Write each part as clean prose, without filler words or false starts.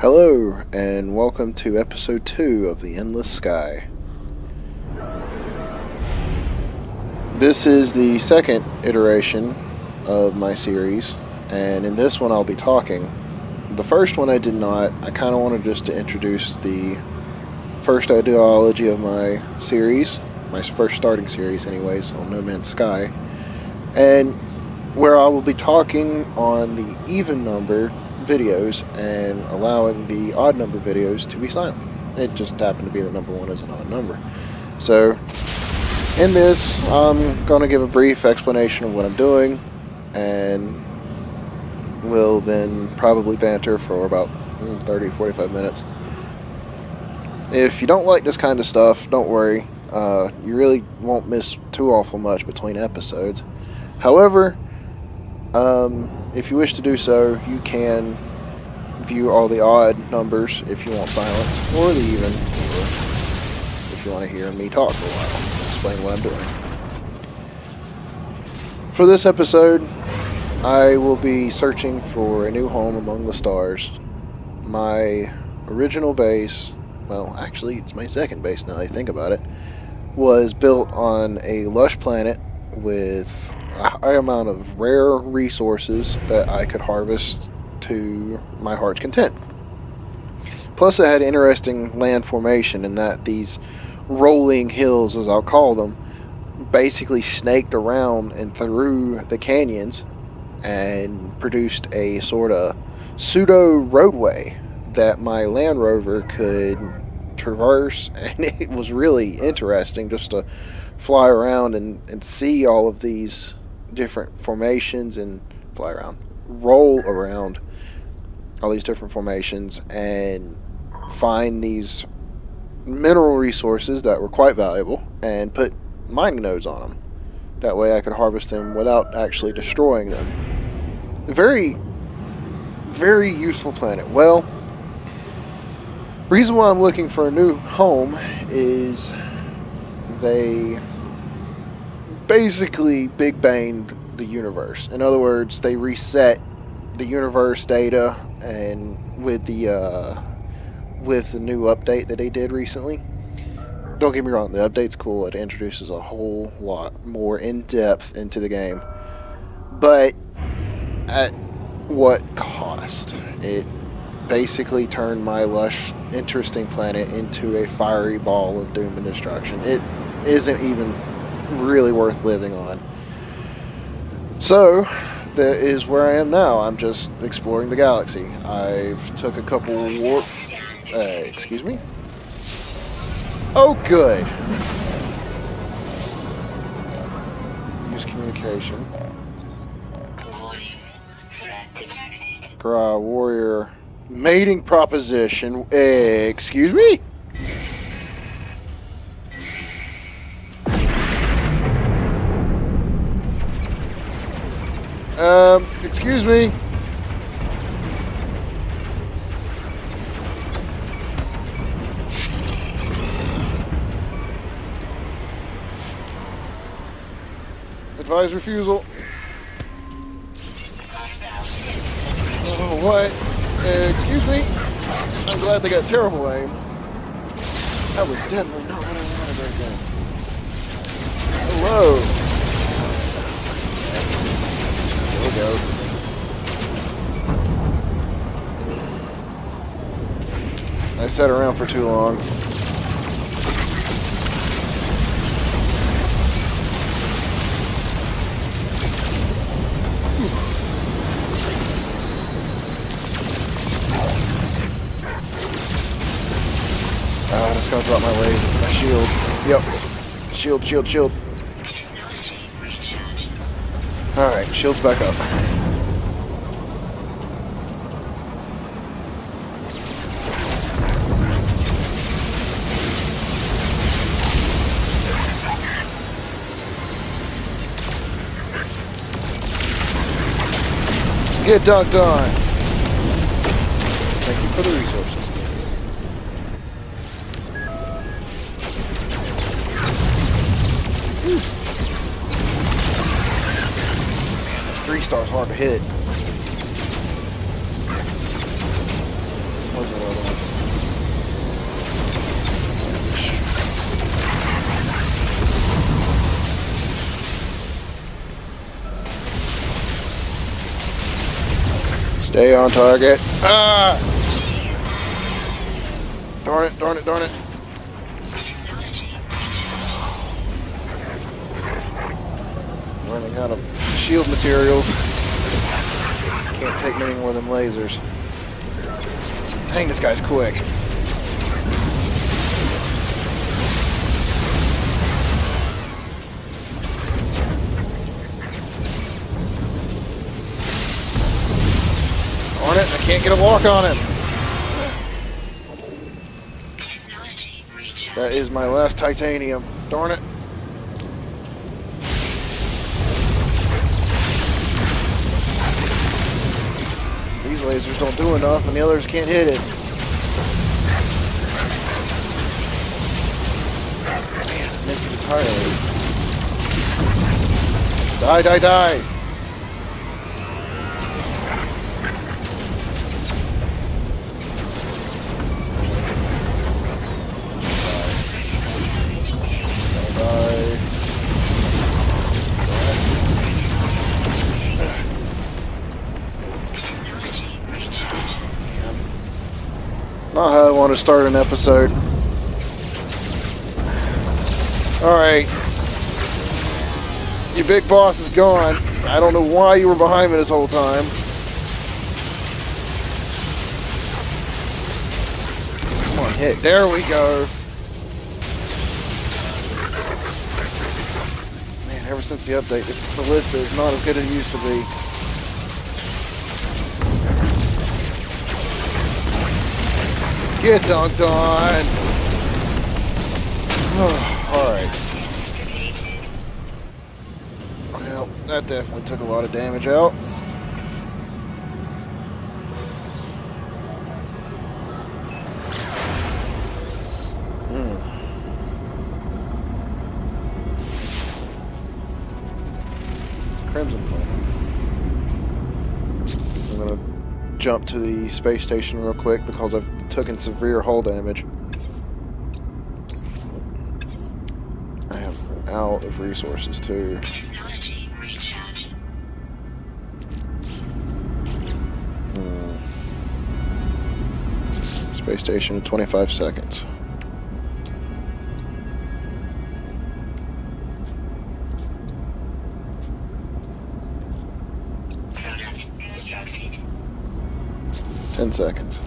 Hello, and welcome to episode 2 of The Endless Sky. This is the second iteration of my series, and in this one I'll be talking. The first one I did not. I kind of wanted just to introduce the first ideology of my series, my first starting series anyways, on No Man's Sky, and where I will be talking on the even number videos and allowing the odd number videos to be silent. It just happened to be that number 1 is an odd number. So in this, I'm going to give a brief explanation of what I'm doing, and we'll then probably banter for about 30-45 minutes. If you don't like this kind of stuff, don't worry. You really won't miss too awful much between episodes. However, if you wish to do so, you can view all the odd numbers if you want silence, or the even, or if you want to hear me talk for a while, explain what I'm doing. For this episode, I will be searching for a new home among the stars. My original base, well, actually, it's my second base now I think about it, was built on a lush planet with a high amount of rare resources that I could harvest to my heart's content. Plus, it had interesting land formation in that these rolling hills, as I'll call them, basically snaked around and through the canyons and produced a sort of pseudo roadway that my Land Rover could traverse, and it was really interesting just to fly around and see all of these different formations and roll around all these different formations and find these mineral resources that were quite valuable and put mining nodes on them. That way I could harvest them without actually destroying them. Very, very useful planet. Well, reason why I'm looking for a new home is they basically Big Banged the universe. In other words, they reset the universe data, and with the new update that they did recently. Don't get me wrong, the update's cool. It introduces a whole lot more in depth into the game, but at what cost? It basically turned my lush, interesting planet into a fiery ball of doom and destruction. It isn't even really worth living on. So that is where I am now. I'm just exploring the galaxy. I've took a couple warp. Excuse me? Oh, good. Use communication. Warrior mating proposition. Excuse me? Excuse me. Advise refusal. Oh, what? Excuse me? I'm glad they got terrible aim. That was definitely not what I wanted right then. Hello. There we go. I sat around for too long. I just gotta drop my laser, my shields. Yep. Shield. Alright, shields back up. Get dunked on. Thank you for the resources. Whew. 3 stars hard to hit. muzzle of them. Stay on target. Ah! Darn it, darn it, darn it. Running out of shield materials. Can't take many more of them lasers. Dang, this guy's quick. Darn it, I can't get a walk on him. That is my last titanium. Darn it. These lasers don't do enough and the others can't hit it. Man, I missed it entirely. Die, die, die! Not how I want to start an episode. Alright. Your big boss is gone. I don't know why you were behind me this whole time. Come on, hit. There we go. Man, ever since the update, this ballista is not as good as it used to be. Get dunked on! Alright. Well, that definitely took a lot of damage out. Crimson Flame. I'm gonna jump to the space station real quick because I've taken severe hull damage. I am out of resources too. Technology recharge. Space station, 25 seconds. Product constructed. 10 seconds.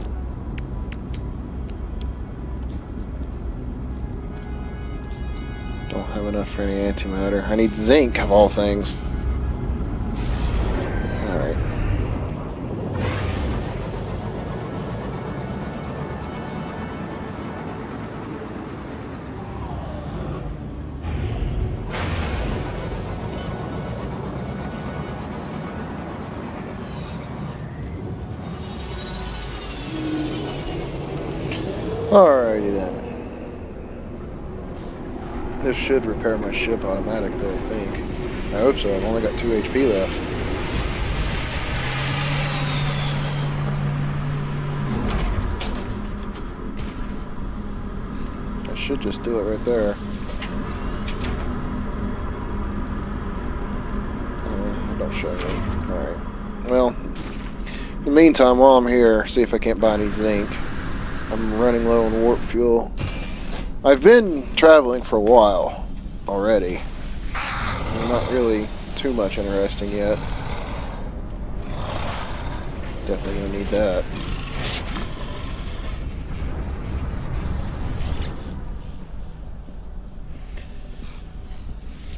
Don't have enough for any antimatter. I need zinc, of all things. Alright. Alrighty then. This should repair my ship automatically, I think. I hope so. I've only got 2 HP left. I should just do it right there. It don't show me. Alright. Well, in the meantime, while I'm here, see if I can't buy any zinc. I'm running low on warp fuel. I've been traveling for a while already. Not really too much interesting yet. Definitely gonna need that.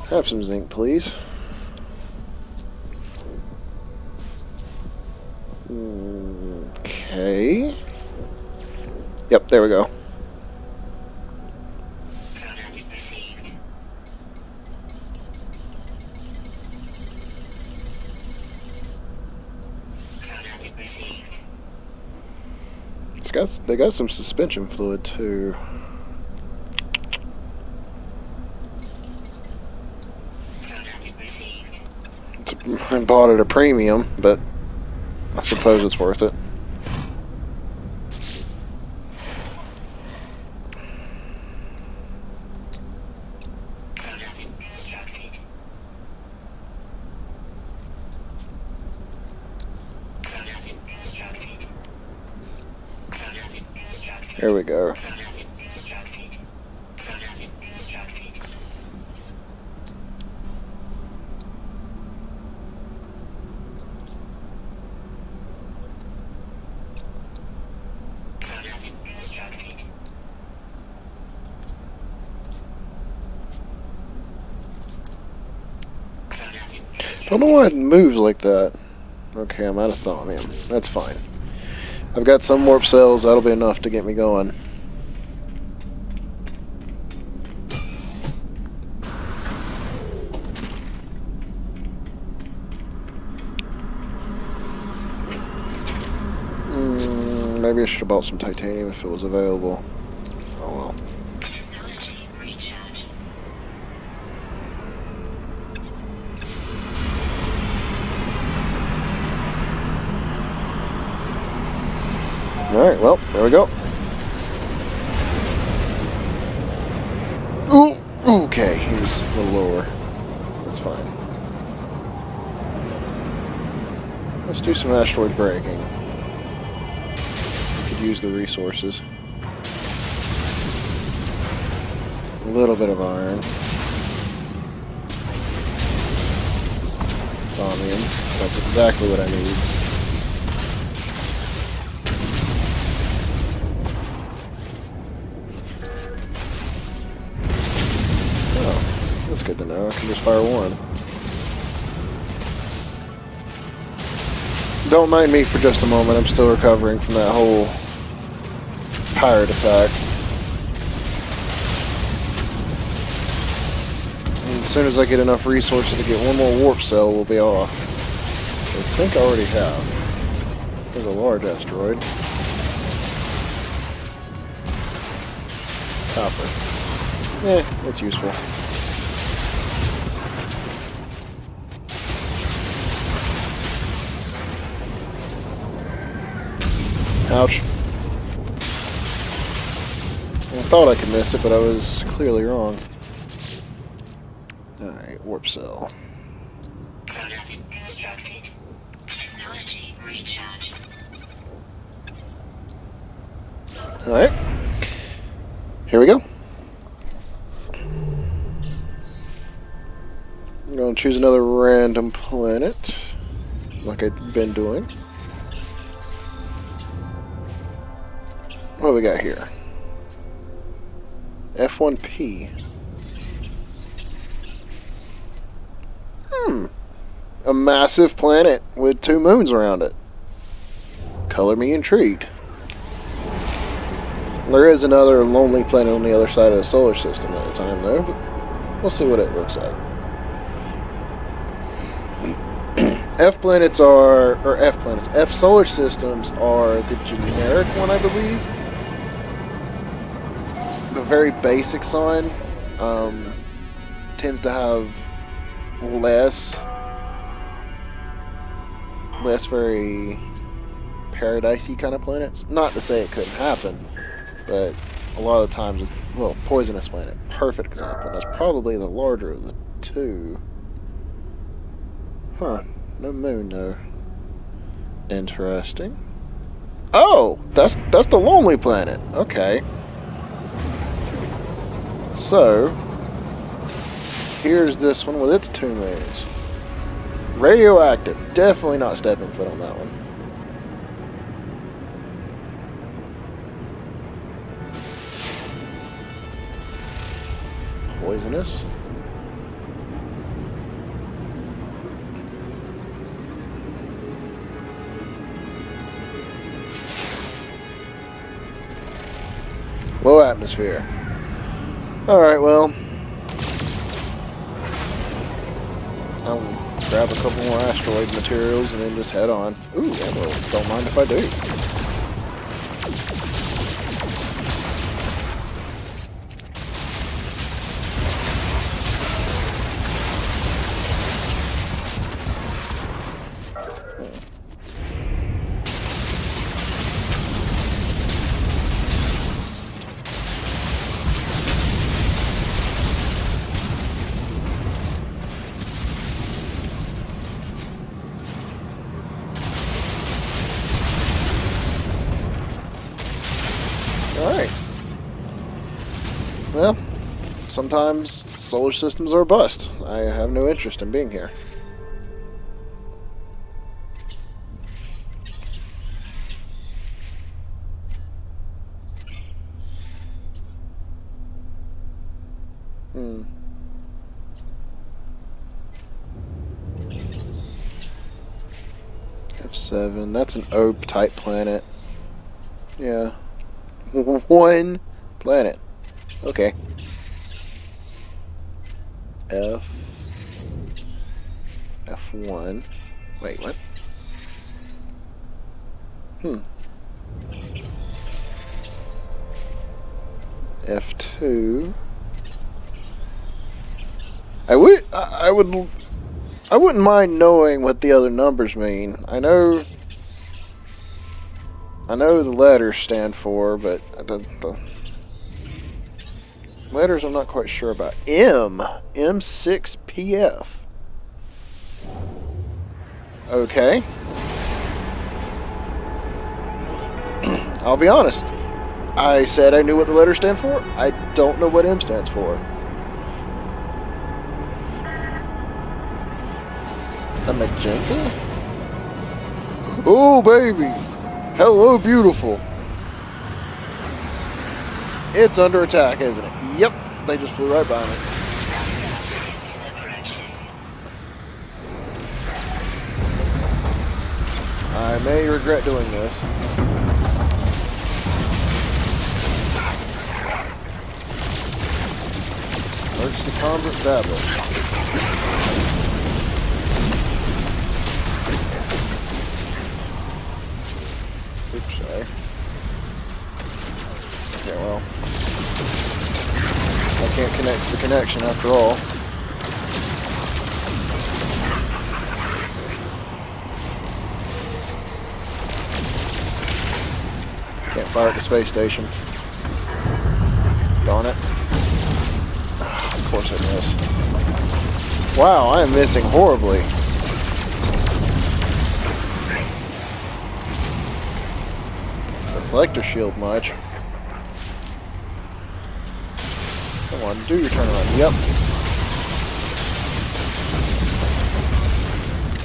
Have some zinc, please. Okay. Yep, there we go. Product received. Product received. They got some suspension fluid too. Product received. I bought at a premium, but I suppose it's worth it. Here we go. Product constructed. Product constructed. Product constructed. Don't know why it moves like that. Okay, I'm out of thaumium. That's fine. I've got some warp cells. That'll be enough to get me going. Maybe I should have bought some titanium if it was available. Oh well. Technology recharge. Alright, well, there we go. Ooh, okay, he was a little lower. That's fine. Let's do some asteroid breaking. We could use the resources. A little bit of iron. Thaumium. That's exactly what I need. That's good to know. I can just fire one. Don't mind me for just a moment. I'm still recovering from that whole pirate attack. And as soon as I get enough resources to get one more warp cell, we'll be off. I think I already have. There's a large asteroid. Copper. It's useful. Ouch. I thought I could miss it, but I was clearly wrong. Alright, warp cell. Product constructed. Technology recharge. Alright. Here we go. I'm going to choose another random planet, like I've been doing. What do we got here? F1P. A massive planet with 2 moons around it. Color me intrigued. There is another lonely planet on the other side of the solar system at the time, though, but we'll see what it looks like. F solar systems are the generic one, I believe. The very basic sign tends to have less very paradisey kind of planets. Not to say it couldn't happen, but a lot of the times it's, well, poisonous planet, perfect example. That's probably the larger of the two. Huh, no moon though. Interesting. Oh, that's the lonely planet. Okay. So, here's this one with its 2 moons. Radioactive. Definitely not stepping foot on that one. Poisonous. Low atmosphere. Alright, well, I'll grab a couple more asteroid materials and then just head on. Ooh, well, don't mind if I do. Alright. Well, sometimes solar systems are a bust. I have no interest in being here. F7, that's an OP type planet. Yeah. One planet. Okay. F1. Wait, what? F2. I wouldn't mind knowing what the other numbers mean. I know the letters stand for, but the letters I'm not quite sure about. M6PF. Okay. I'll be honest. I said I knew what the letters stand for. I don't know what M stands for. A magenta? Oh, baby. Hello, beautiful. It's under attack, isn't it? Yep. They just flew right by me. I may regret doing this. Emergency comms established. Oops, sorry. Okay, well. I can't connect to the connection after all. Can't fire at the space station. Darn it. Of course I miss. Wow, I am missing horribly. Reflector shield much. Come on, do your turnaround. Yep.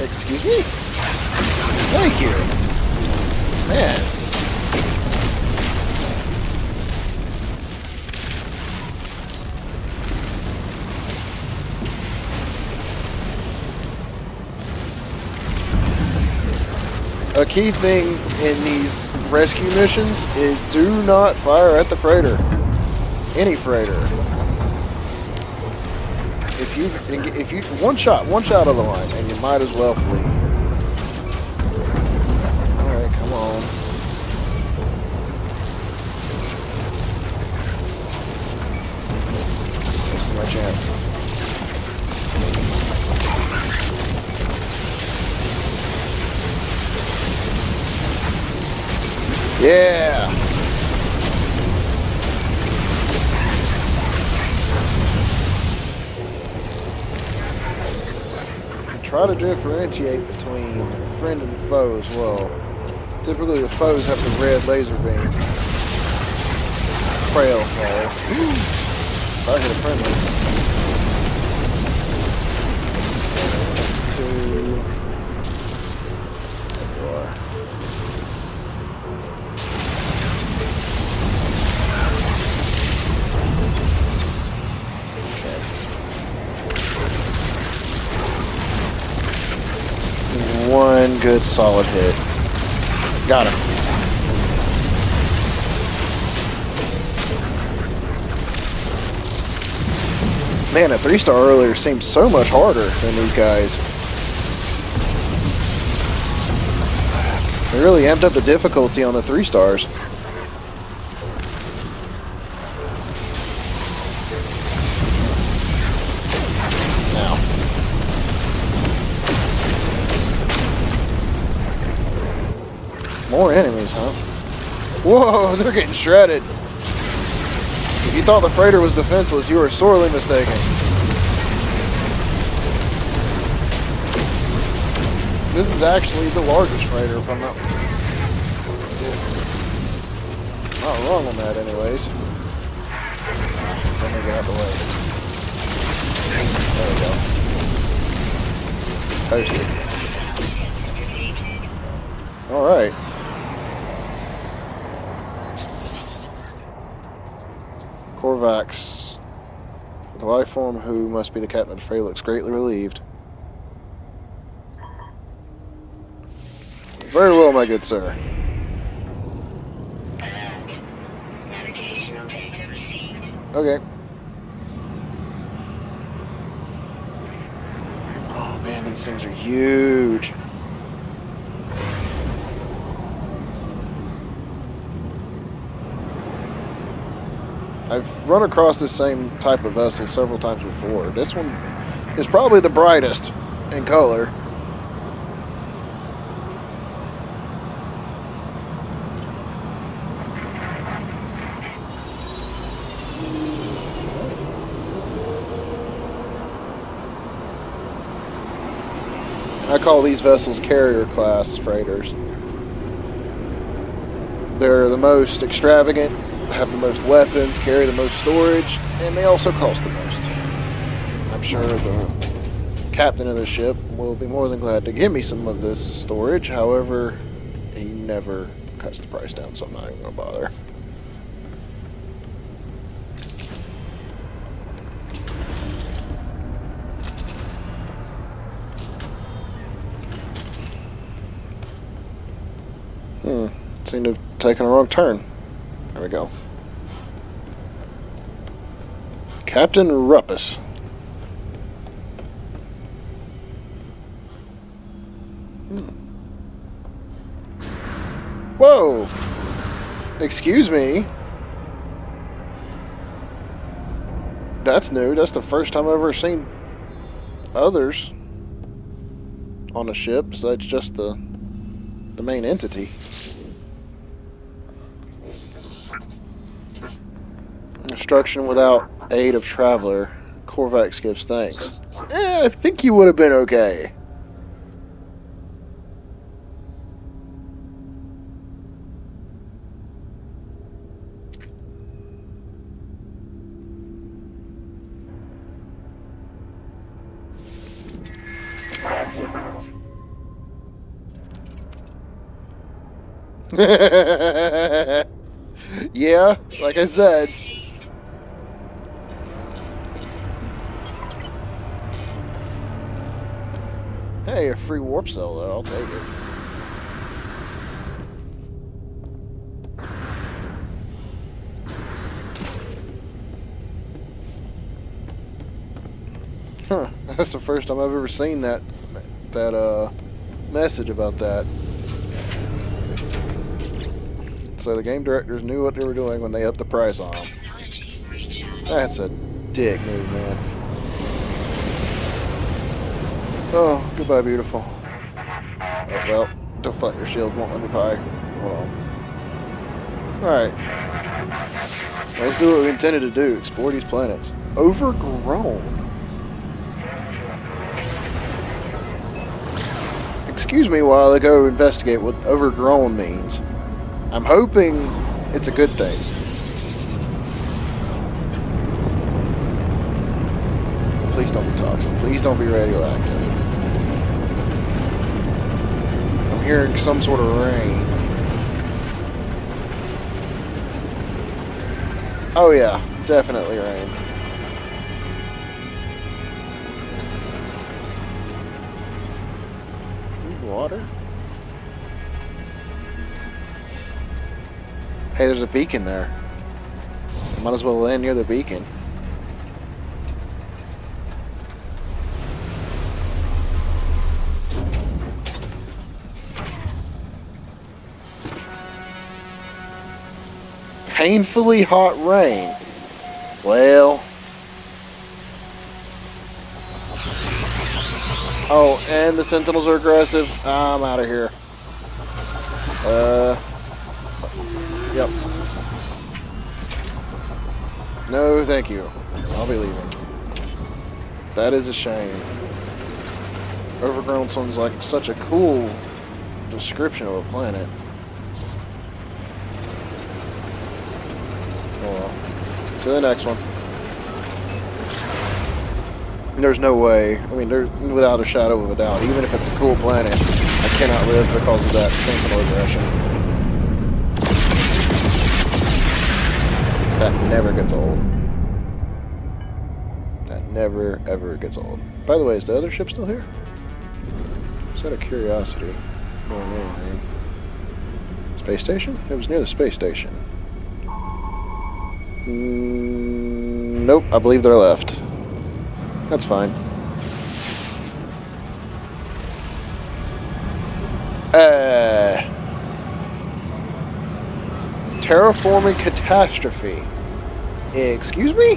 Excuse me? Thank you. Man. A key thing in these rescue missions is do not fire at the freighter. Any freighter. If you one shot of the line, and you might as well flee. All right, come on. This is my chance. Yeah. Try to differentiate between friend and foe as well. Typically the foes have the red laser beam. Trail fire. If I hit a friendly. Next two. There you are. One good solid hit. Got him. Man, a 3-star earlier seemed so much harder than these guys. They really amped up the difficulty on the 3-stars. More enemies, huh? Whoa, they're getting shredded. If you thought the freighter was defenseless, you were sorely mistaken. This is actually the largest freighter, if I'm not... Not wrong on that, anyways. Let me get out the way. There we go. Posted. Alright. Korvax. The life form who must be the Catlin Frey looks greatly relieved. Very well, my good sir. Alert. Navigational data received. Okay. Oh man, these things are huge. I've run across this same type of vessel several times before. This one is probably the brightest in color. I call these vessels carrier class freighters. They're the most extravagant, have the most weapons, carry the most storage, and they also cost the most. I'm sure the captain of the ship will be more than glad to give me some of this storage. However, he never cuts the price down, so I'm not even going to bother. Seemed to have taken a wrong turn. There we go. Captain Ruppus. Whoa! Excuse me? That's new. That's the first time I've ever seen others on a ship besides just the main entity. Instruction without aid of traveler. Korvax gives thanks. I think you would have been okay. Yeah, like I said. Hey, a free warp cell though, I'll take it. Huh, that's the first time I've ever seen that message about that. So the game directors knew what they were doing when they upped the price on them. That's a dick move, man. Oh, goodbye, beautiful. Oh, well, deflect your shield won't let me pie. Hold on. Alright. Let's do what we intended to do. Explore these planets. Overgrown. Excuse me while I go investigate what overgrown means. I'm hoping it's a good thing. Please don't be toxic. Please don't be radioactive. I'm hearing some sort of rain. Oh yeah, definitely rain. Need water? Hey, there's a beacon there. Might as well land near the beacon. Painfully hot rain. Well. Oh, and the Sentinels are aggressive. I'm out of here. Yep. No, thank you. I'll be leaving. That is a shame. Overgrown sounds like such a cool description of a planet. To the next one. There's no way. I mean, there's without a shadow of a doubt. Even if it's a cool planet, I cannot live because of that Sentinel aggression. That never gets old. That never, ever gets old. By the way, is the other ship still here? Just out of curiosity. More than anything. Space station? It was near the space station. Nope, I believe they're left. That's fine. Terraforming catastrophe. Excuse me?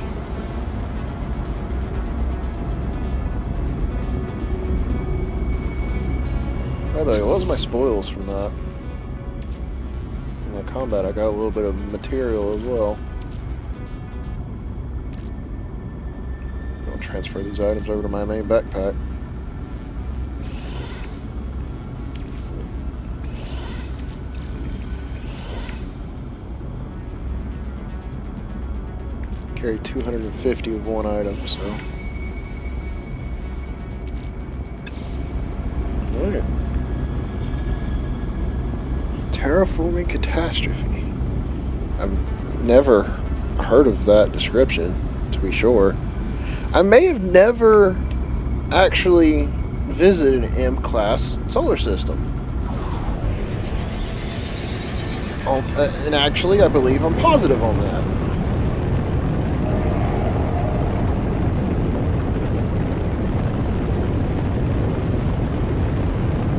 By the way, what was my spoils from that? In my combat, I got a little bit of material as well. I'll transfer these items over to my main backpack. Carry 250 of one item, so. Alright. Terraforming catastrophe. I've never heard of that description, to be sure. I may have never actually visited an M-class solar system. And actually, I believe I'm positive on that.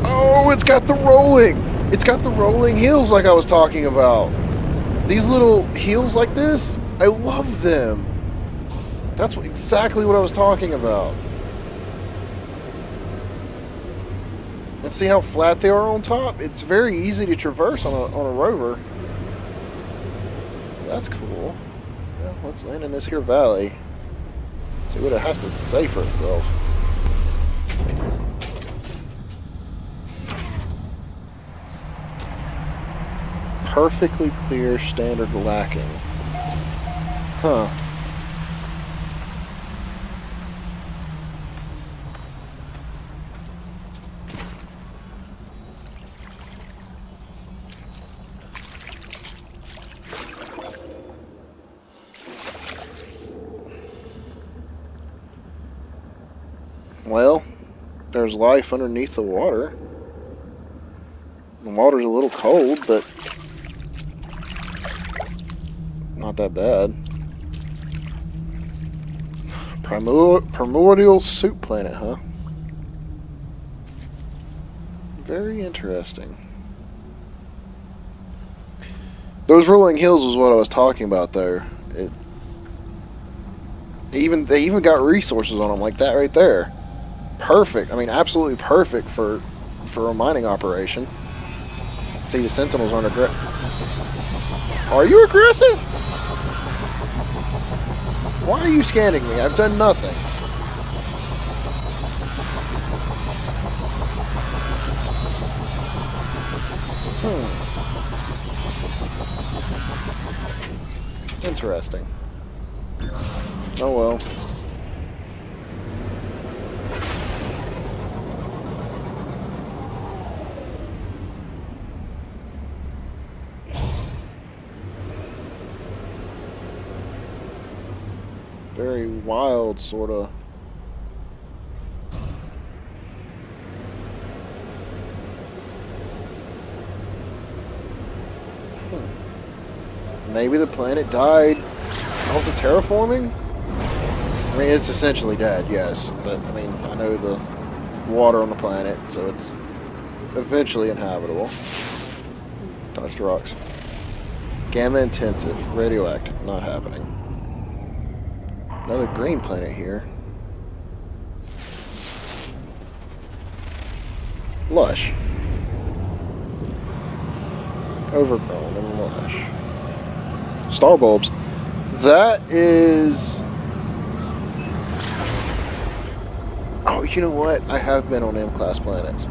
Oh, it's got the rolling! It's got the rolling hills like I was talking about. These little hills like this, I love them. That's exactly what I was talking about. And see how flat they are on top? It's very easy to traverse on a rover. That's cool. Well, let's land in this here valley. See what it has to say for itself. Perfectly clear, standard lacking. Huh. Well, there's life underneath the water. The water's a little cold, but not that bad. Primordial soup planet, huh? Very interesting. Those rolling hills was what I was talking about, though. They even got resources on them like that right there. Perfect. I mean, absolutely perfect for a mining operation. See, the Sentinels aren't aggressive. Are you aggressive? Why are you scanning me? I've done nothing. Interesting. Oh well. Very wild, sort of. Maybe the planet died because of terraforming? I mean, it's essentially dead, yes. But, I mean, I know the water on the planet, so it's eventually inhabitable. Dodge the rocks. Gamma intensive. Radioactive. Not happening. Another green planet here. Lush. Overground and lush. Star bulbs. That is... Oh, you know what? I have been on M-class planets.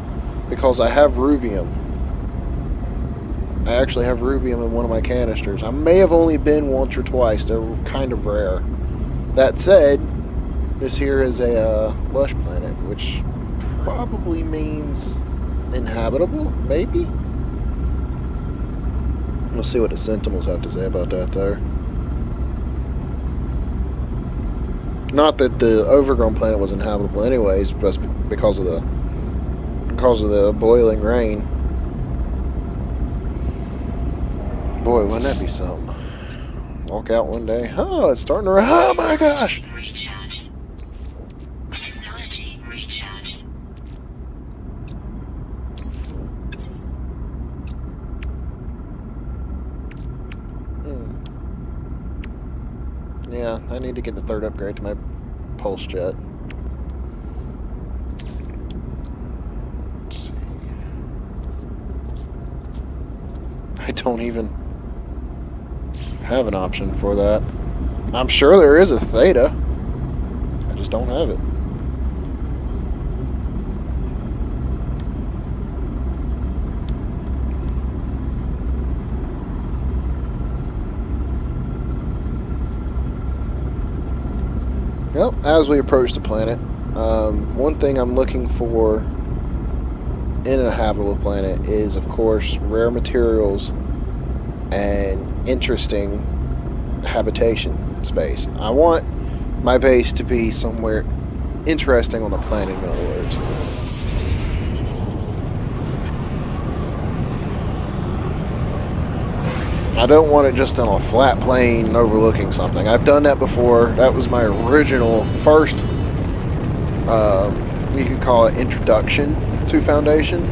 Because I have rubium. I actually have rubium in one of my canisters. I may have only been once or twice. They're kind of rare. That said, this here is a lush planet, which probably means inhabitable, maybe? We'll see what the Sentinels have to say about that there. Not that the Overground planet was inhabitable anyways, just because of the boiling rain. Boy, wouldn't that be something? Walk out one day. Oh, it's starting to rain. Oh my gosh! Recharge. Technology recharge. Yeah, I need to get the third upgrade to my pulse jet. Let's see. I don't even have an option for that. I'm sure there is a theta. I just don't have it. Well, as we approach the planet, one thing I'm looking for in a habitable planet is, of course, rare materials and interesting habitation space. I want my base to be somewhere interesting on the planet, in other words. I don't want it just on a flat plane overlooking something. I've done that before. That was my original first, you could call it introduction to Foundation.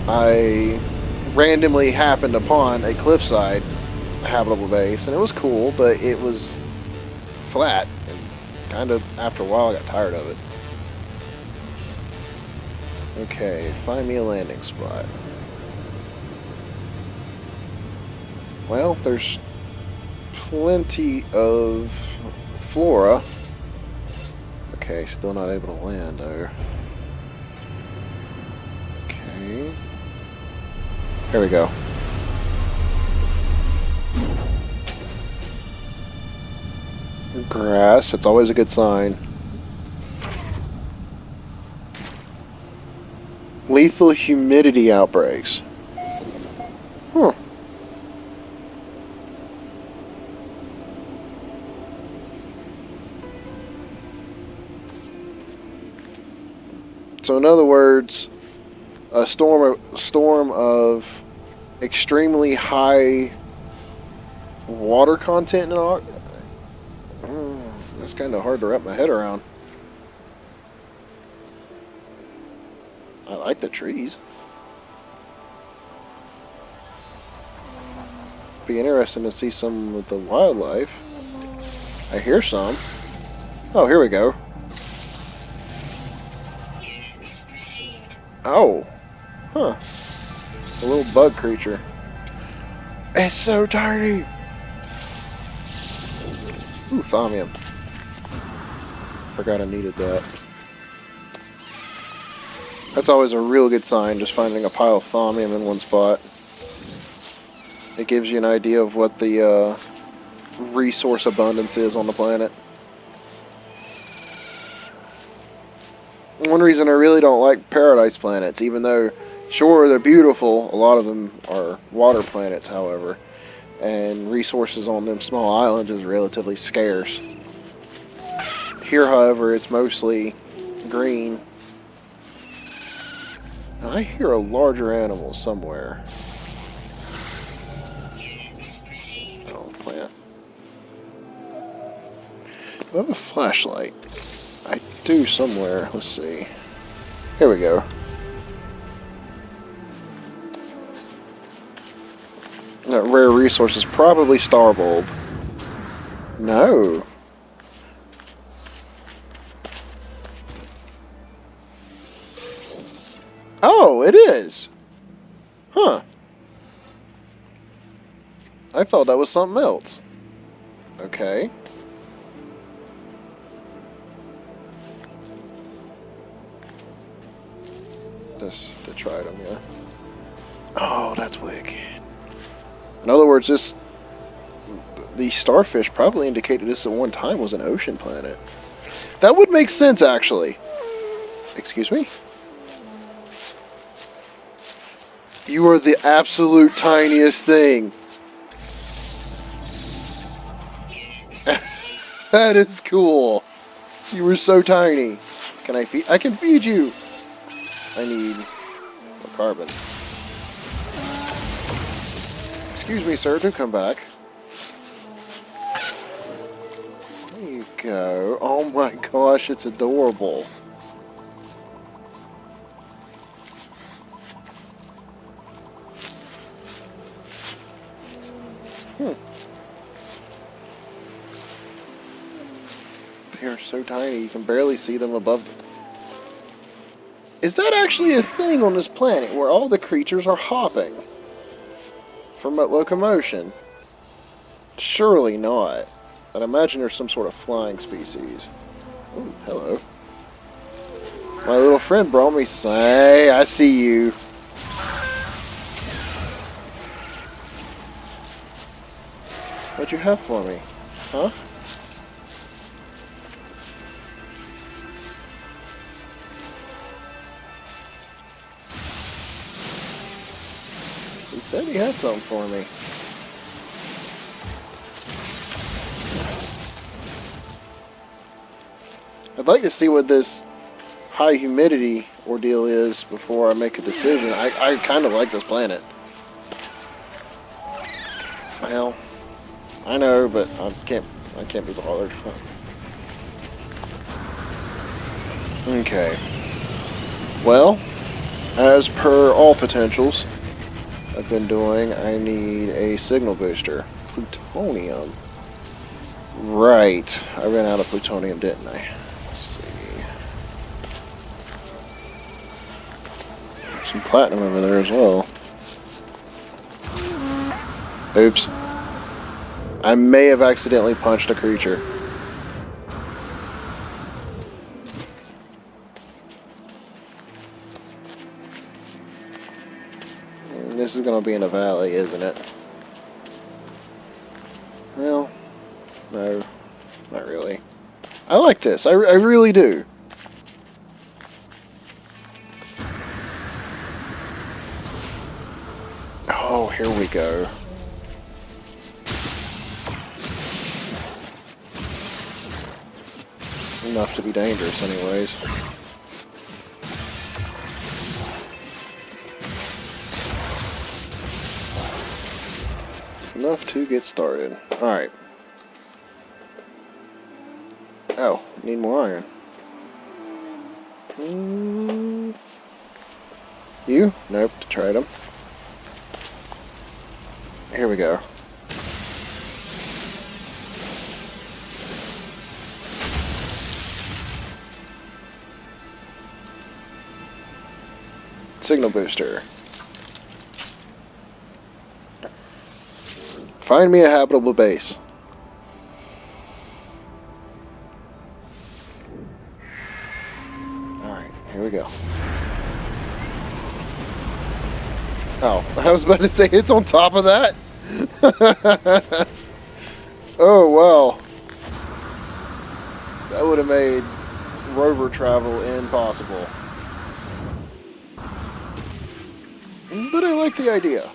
I randomly happened upon a cliffside habitable base, and it was cool, but it was flat, and kind of, after a while, I got tired of it. Okay, find me a landing spot. Well, there's plenty of flora. Okay, still not able to land there. Okay. Here we go. Grass, it's always a good sign. Lethal humidity outbreaks. Huh. So in other words, a storm of extremely high water content in our... That's kind of hard to wrap my head around. I like the trees. Be interesting to see some with the wildlife. I hear some. Oh, here we go. Oh. Huh. A little bug creature. It's so tiny. Ooh, thaumium. Forgot I needed that. That's always a real good sign, just finding a pile of thaumium in one spot. It gives you an idea of what the resource abundance is on the planet. One reason I really don't like paradise planets, even though, sure, they're beautiful, a lot of them are water planets, however, and resources on them small islands is relatively scarce. Here, however, it's mostly green. I hear a larger animal somewhere. Oh, plant. I have a flashlight. I do somewhere. Let's see. Here we go. That rare resource is probably star bulb. No. Oh, it is. Huh. I thought that was something else. Okay. This detritum, yeah. Oh, that's wicked. In other words, the starfish probably indicated this at one time was an ocean planet. That would make sense, actually. Excuse me? You are the absolute tiniest thing. That is cool. You were so tiny. Can I feed? I can feed you. I need more carbon. Excuse me, sir. Do come back. There you go. Oh my gosh, it's adorable. They are so tiny, you can barely see them above them. Is that actually a thing on this planet, where all the creatures are hopping from locomotion? Surely not. I'd imagine there's some sort of flying species. Ooh, hello. My little friend brought me some. Hey, I see you. What'd you have for me? Huh? He said he had something for me. I'd like to see what this high humidity ordeal is before I make a decision. I kind of like this planet. Well, I know, but I can't be bothered. Okay. Well, as per all potentials I've been doing, I need a signal booster. Plutonium. Right. I ran out of plutonium, didn't I? Let's see. There's some platinum over there as well. Oops. I may have accidentally punched a creature. This is going to be in a valley, isn't it? Well, no, not really. I like this. I really do. Oh, here we go. Enough to be dangerous anyways. Enough to get started. Alright. Oh, need more iron. You? Nope, tried them. Here we go. Signal booster. Find me a habitable base. Alright, here we go. Oh, I was about to say it's on top of that? Oh, wow. That would have made rover travel impossible. But I like the idea.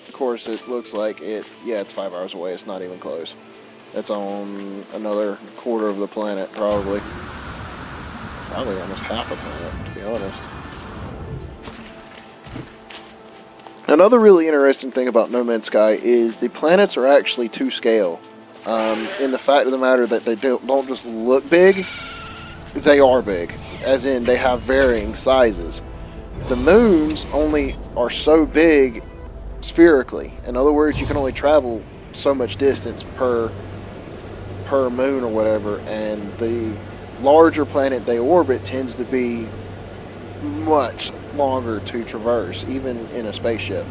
Of course, it looks like it's 5 hours away. It's not even close. It's on another quarter of the planet, probably. Probably almost half a planet, to be honest. Another really interesting thing about No Man's Sky is the planets are actually to scale. In the fact of the matter that they don't just look big, they are big. As in, they have varying sizes. The moons only are so big spherically. In other words, you can only travel so much distance per moon or whatever, and the larger planet they orbit tends to be much longer to traverse, even in a spaceship.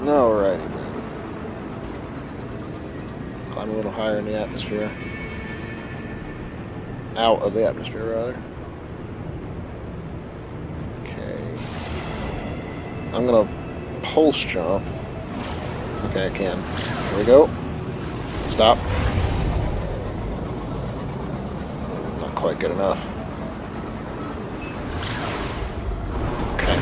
Alrighty then. Climb a little higher in the atmosphere. Out of the atmosphere, rather. I'm gonna pulse jump. Okay, I can. Here we go. Stop. Not quite good enough. Okay.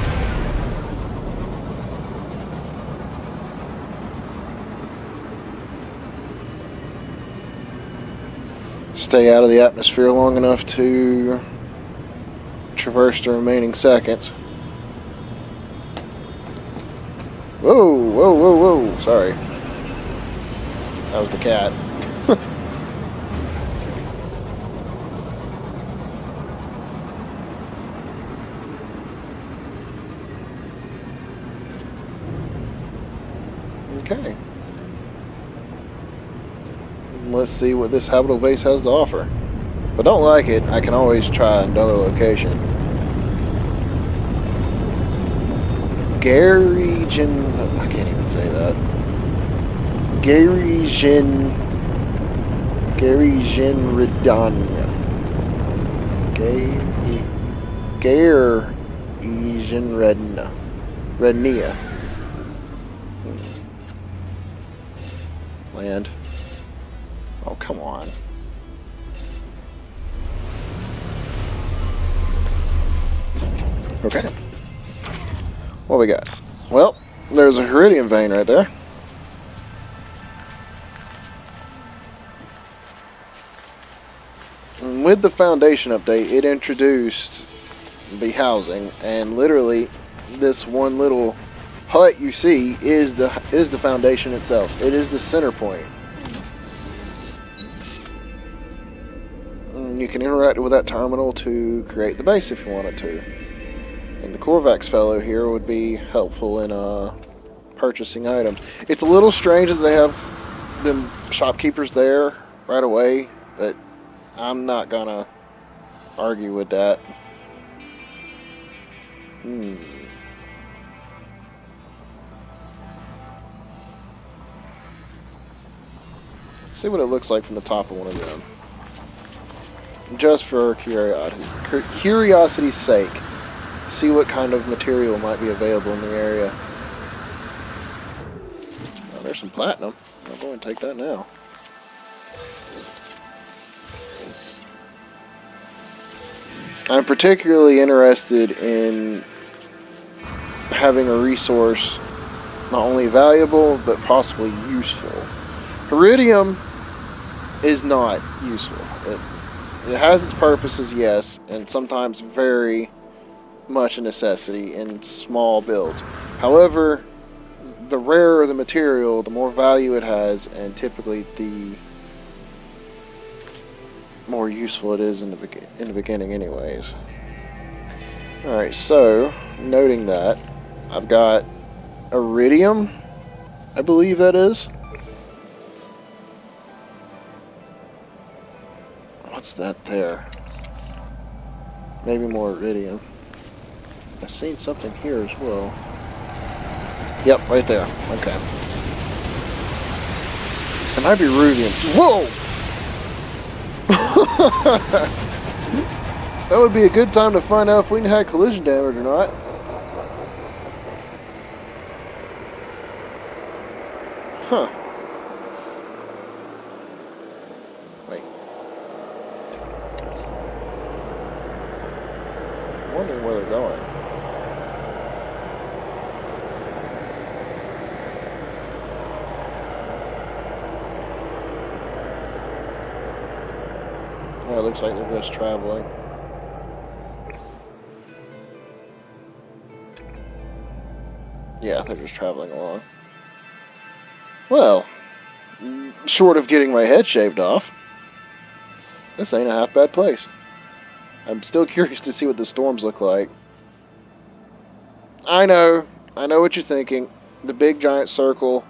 Stay out of the atmosphere long enough to traverse the remaining seconds. Whoa, whoa, whoa, whoa. Sorry. That was the cat. Okay. Let's see what this habitable base has to offer. If I don't like it, I can always try another location. Garygen... I can't even say that. Garygen Redania. Garygen Rednia. Land. Oh, come on. Okay. What we got? Well, there's a Heridium vein right there. And with the foundation update, it introduced the housing, and literally, this one little hut you see is the foundation itself. It is the center point. And you can interact with that terminal to create the base if you wanted to. And the Corvax fellow here would be helpful in purchasing items. It's a little strange that they have them shopkeepers there right away, but I'm not gonna argue with that. Let's see what it looks like from the top of one of them. Just for curiosity's sake. See what kind of material might be available in the area. Oh, there's some platinum. I'll go and take that now. I'm particularly interested in having a resource not only valuable, but possibly useful. Iridium is not useful. It has its purposes, yes, and sometimes very much a necessity in small builds. However, the rarer the material, the more value it has, and typically the more useful it is in the beginning anyways. Alright, so, noting that, I've got Iridium, I believe that is. What's that there? Maybe more Iridium. I've seen something here as well. Yep, right there. Okay. It might be rubium. Whoa! That would be a good time to find out if we had collision damage or not. Huh. Wait. I'm wondering where they're going. Yeah, it looks like they're just traveling. Yeah, they're just traveling along. Well, short of getting my head shaved off, this ain't a half bad place. I'm still curious to see what the storms look like. I know what you're thinking. The big giant circle.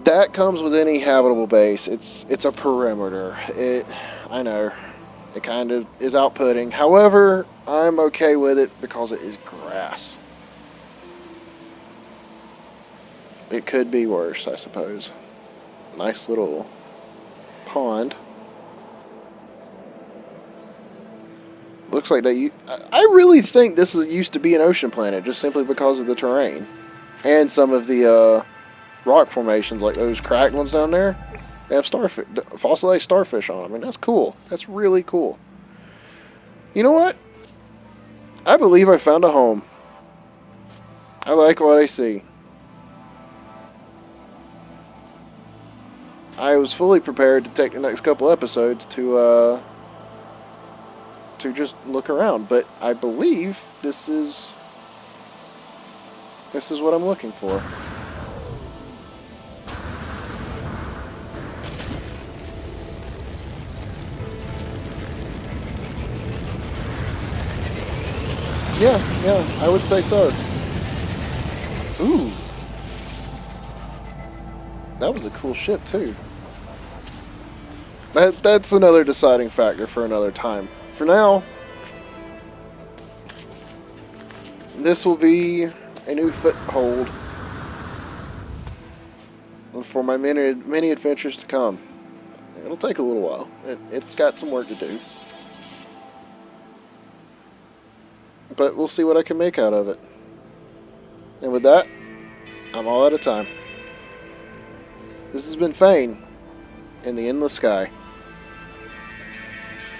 That comes with any habitable base. It's a perimeter. I know. It kind of is outputting. However, I'm okay with it because it is grass. It could be worse, I suppose. Nice little pond. Looks like I really think this used to be an ocean planet, just simply because of the terrain and some of the rock formations, like those cracked ones down there. They have starfish, fossilized starfish on them. I mean, that's cool. That's really cool. You know what? I believe I found a home. I like what I see. I was fully prepared to take the next couple episodes to just look around, but I believe this is what I'm looking for. Yeah, I would say so. Ooh, that was a cool ship too. That's another deciding factor for another time. For now, this will be a new foothold for my many adventures to come. It'll take a little while. It's got some work to do. But we'll see what I can make out of it. And with that, I'm all out of time. This has been Fane in the Endless Sky.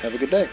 Have a good day.